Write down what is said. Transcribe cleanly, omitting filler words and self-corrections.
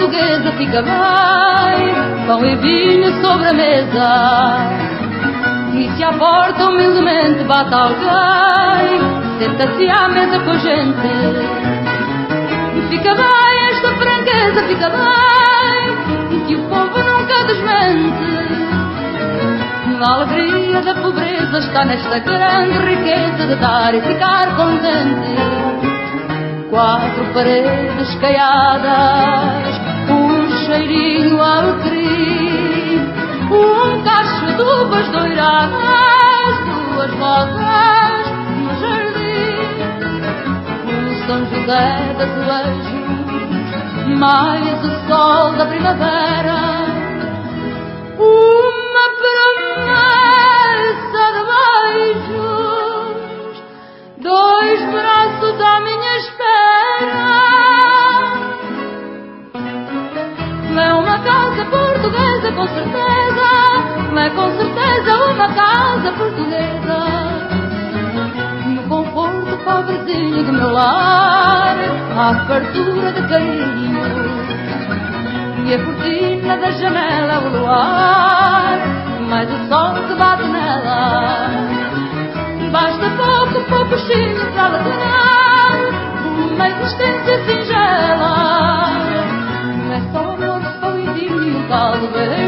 portuguesa fica bem, pão e vinho sobre a mesa. E se à porta humildemente bate alguém, senta-se à mesa com a gente. Fica bem esta franqueza, fica bem, que o povo nunca desmente. A alegria da pobreza está nesta grande riqueza de dar e ficar contente. Quatro paredes caiadas, um cheirinho a alecrim, um cacho de uvas doiradas, duas rosas no jardim, o São José de azulejos, mais o sol da primavera, uma promessa de beijos, dois braços à minha espera. É uma casa portuguesa com certeza, é com certeza uma casa portuguesa. No conforto pobrezinho do meu lar, à fartura de carinho, e a cortina da janela o luar, mais o sol que bate nela. Basta pouco chino para alegrar uma existência singela. É só amor, só idílio, talvez.